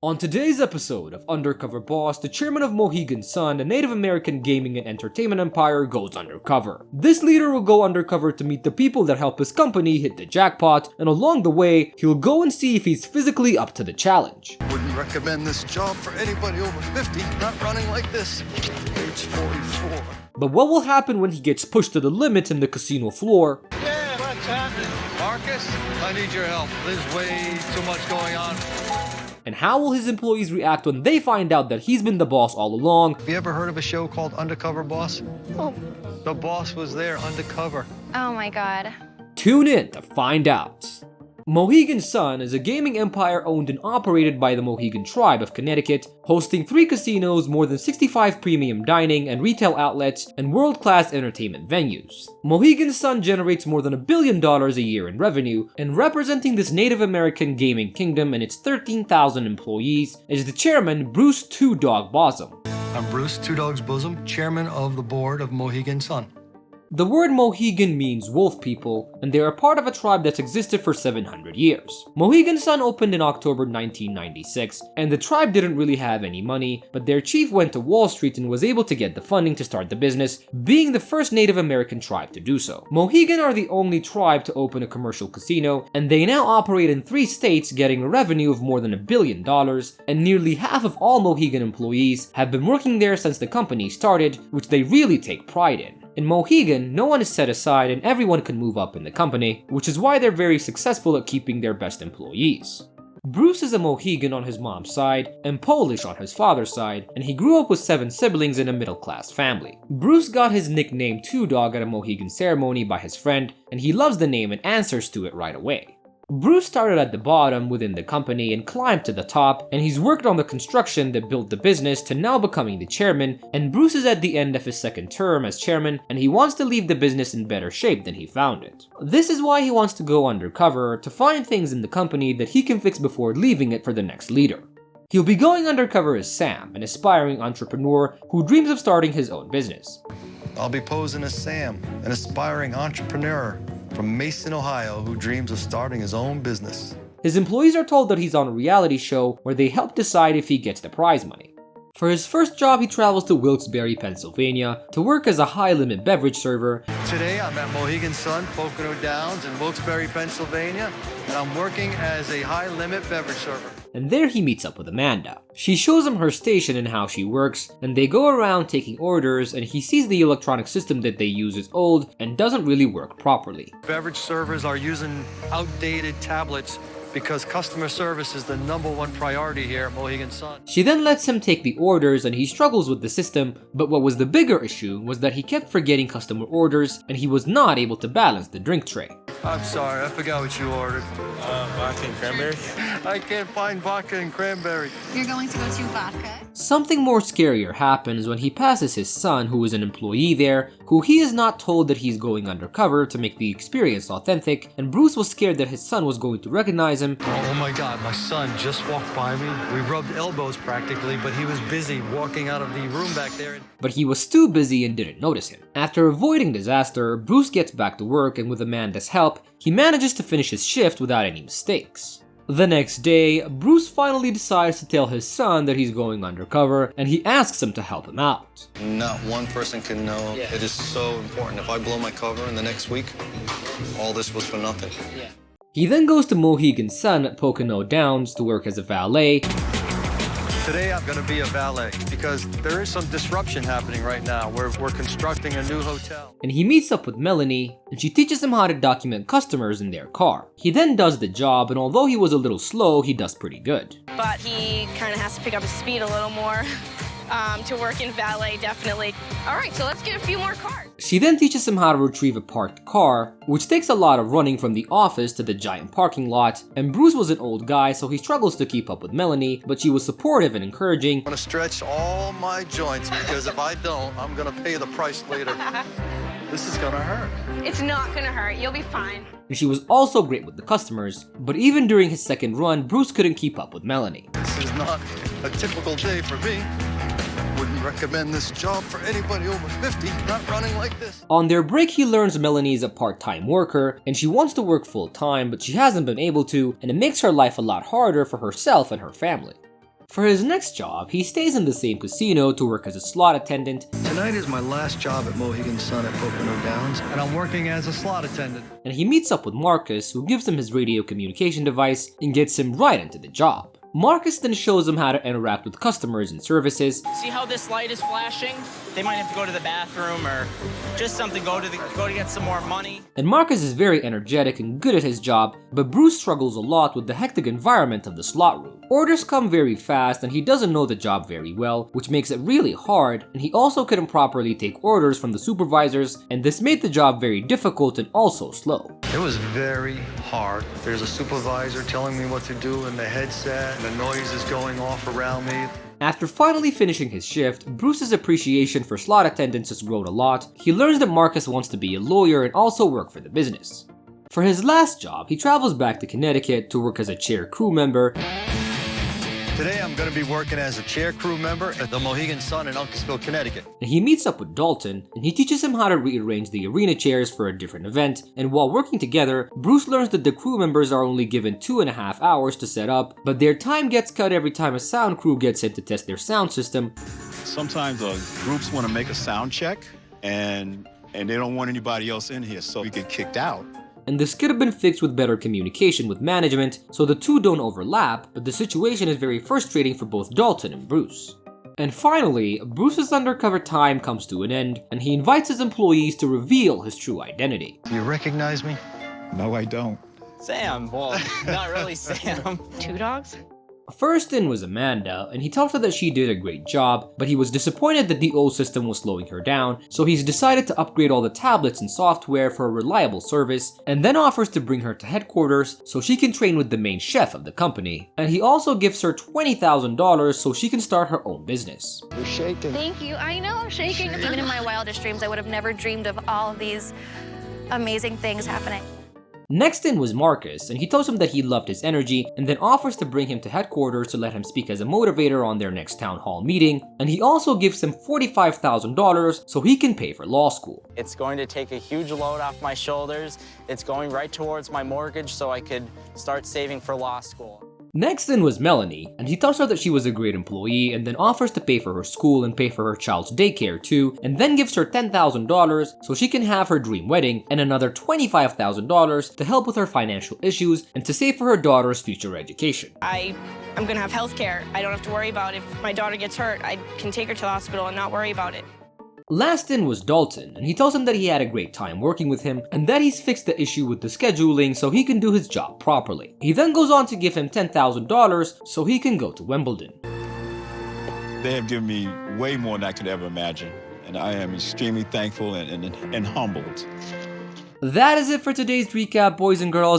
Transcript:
On today's episode of Undercover Boss, the chairman of Mohegan Sun, a Native American gaming and entertainment empire, goes undercover. This leader will go undercover to meet the people that help his company hit the jackpot, and along the way, he'll go and see if he's physically up to the challenge. Wouldn't recommend this job for anybody over 50, not running like this. Age 44. But what will happen when he gets pushed to the limit in the casino floor? Yeah, what's happening? Marcus, I need your help. There's way too much going on. And how will his employees react when they find out that he's been the boss all along? Have you ever heard of a show called Undercover Boss? Oh. The boss was there undercover. Oh my god. Tune in to find out. Mohegan Sun is a gaming empire owned and operated by the Mohegan tribe of Connecticut, hosting 3 casinos, more than 65 premium dining and retail outlets, and world-class entertainment venues. Mohegan Sun generates more than $1 billion a year in revenue, and representing this Native American gaming kingdom and its 13,000 employees is the chairman, Bruce Two Dog Bosom. I'm Bruce Two Dogs Bosom, chairman of the board of Mohegan Sun. The word Mohegan means wolf people, and they are part of a tribe that's existed for 700 years. Mohegan Sun opened in October 1996, and the tribe didn't really have any money, but their chief went to Wall Street and was able to get the funding to start the business, being the first Native American tribe to do so. Mohegan are the only tribe to open a commercial casino, and they now operate in 3 states, getting a revenue of more than $1 billion, and nearly half of all Mohegan employees have been working there since the company started, which they really take pride in. In Mohegan, no one is set aside and everyone can move up in the company, which is why they're very successful at keeping their best employees. Bruce is a Mohegan on his mom's side and Polish on his father's side, and he grew up with 7 siblings in a middle-class family. Bruce got his nickname Two Dog at a Mohegan ceremony by his friend, and he loves the name and answers to it right away. Bruce started at the bottom within the company and climbed to the top, and he's worked on the construction that built the business to now becoming the chairman, and Bruce is at the end of his 2nd term as chairman, and he wants to leave the business in better shape than he found it. This is why he wants to go undercover to find things in the company that he can fix before leaving it for the next leader. He'll be going undercover as Sam, an aspiring entrepreneur who dreams of starting his own business. I'll be posing as Sam, an aspiring entrepreneur from Mason, Ohio, who dreams of starting his own business. His employees are told that he's on a reality show where they help decide if he gets the prize money. For his first job, he travels to Wilkes-Barre, Pennsylvania to work as a high-limit beverage server. Today, I'm at Mohegan Sun, Pocono Downs in Wilkes-Barre, Pennsylvania, and I'm working as a high-limit beverage server. And there he meets up with Amanda. She shows him her station and how she works, and they go around taking orders, and he sees the electronic system that they use is old and doesn't really work properly. Beverage servers are using outdated tablets because customer service is the #1 priority here at Mohegan Sun. She then lets him take the orders and he struggles with the system, but what was the bigger issue was that he kept forgetting customer orders and he was not able to balance the drink tray. I'm sorry, I forgot what you ordered. Vodka and cranberry? I can't find vodka and cranberry. You're going to go to vodka? Something more scarier happens when he passes his son, who is an employee there, who he is not told that he's going undercover to make the experience authentic, and Bruce was scared that his son was going to recognize him. Oh my God, my son just walked by me. We rubbed elbows practically, but he was busy walking out of the room back there. But he was too busy and didn't notice him. After avoiding disaster, Bruce gets back to work, and with Amanda's help, he manages to finish his shift without any mistakes. The next day, Bruce finally decides to tell his son that he's going undercover, and he asks him to help him out. Not one person can know. Yeah. It is so important. If I blow my cover in the next week, all this was for nothing. He then goes to Mohegan Sun at Pocono Downs to work as a valet. Today I'm going to be a valet because there is some disruption happening right now. We're constructing a new hotel. And he meets up with Melanie, and she teaches him how to document customers in their car. He then does the job, and although he was a little slow, he does pretty good. But he kind of has to pick up his speed a little more to work in valet, definitely. All right, so let's get a few more cars. She then teaches him how to retrieve a parked car, which takes a lot of running from the office to the giant parking lot, and Bruce was an old guy, so he struggles to keep up with Melanie, but she was supportive and encouraging. I'm going to stretch all my joints because if I don't, I'm going to pay the price later. This is going to hurt. It's not gonna hurt, you'll be fine. And she was also great with the customers, but even during his 2nd run, Bruce couldn't keep up with Melanie. This is not a typical day for me. Wouldn't recommend this job for anybody over 50, not running like this. On their break, he learns Melanie is a part-time worker, and she wants to work full-time, but she hasn't been able to, and it makes her life a lot harder for herself and her family. For his next job, he stays in the same casino to work as a slot attendant. Tonight is my last job at Mohegan Sun at Pocono Downs, and I'm working as a slot attendant. And he meets up with Marcus, who gives him his radio communication device and gets him right into the job. Marcus then shows him how to interact with customers and services. See how this light is flashing? They might have to go to the bathroom or just something, go to get some more money. And Marcus is very energetic and good at his job, but Bruce struggles a lot with the hectic environment of the slot room. Orders come very fast and he doesn't know the job very well, which makes it really hard, and he also couldn't properly take orders from the supervisors, and this made the job very difficult and also slow. It was very hard. There's a supervisor telling me what to do in the headset, and the noise is going off around me. After finally finishing his shift, Bruce's appreciation for slot attendants has grown a lot. He learns that Marcus wants to be a lawyer and also work for the business. For his last job, he travels back to Connecticut to work as a chair crew member. Today I'm going to be working as a chair crew member at the Mohegan Sun in Uncasville, Connecticut. And he meets up with Dalton, and he teaches him how to rearrange the arena chairs for a different event. And while working together, Bruce learns that the crew members are only given 2.5 hours to set up, but their time gets cut every time a sound crew gets in to test their sound system. Sometimes groups want to make a sound check, and they don't want anybody else in here, so we get kicked out. And this could have been fixed with better communication with management, so the two don't overlap, but the situation is very frustrating for both Dalton and Bruce. And finally, Bruce's undercover time comes to an end, and he invites his employees to reveal his true identity. Do you recognize me? No, I don't. Sam, well, not really Sam. Two dogs? First in was Amanda, and he tells her that she did a great job, but he was disappointed that the old system was slowing her down, so he's decided to upgrade all the tablets and software for a reliable service, and then offers to bring her to headquarters so she can train with the main chef of the company. And he also gives her $20,000 so she can start her own business. You're shaking. Thank you. I know I'm shaking. Even in my wildest dreams, I would have never dreamed of all of these amazing things happening. Next in was Marcus, and he tells him that he loved his energy and then offers to bring him to headquarters to let him speak as a motivator on their next town hall meeting, and he also gives him $45,000 so he can pay for law school. It's going to take a huge load off my shoulders. It's going right towards my mortgage so I could start saving for law school. Next in was Melanie, and he tells her that she was a great employee and then offers to pay for her school and pay for her child's daycare too, and then gives her $10,000 so she can have her dream wedding and another $25,000 to help with her financial issues and to save for her daughter's future education. I'm gonna have health care. I don't have to worry about if my daughter gets hurt. I can take her to the hospital and not worry about it. Last in was Dalton, and he tells him that he had a great time working with him and that he's fixed the issue with the scheduling so he can do his job properly. He then goes on to give him $10,000 so he can go to Wimbledon. They have given me way more than I could ever imagine, and I am extremely thankful and humbled. That is it for today's recap, boys and girls.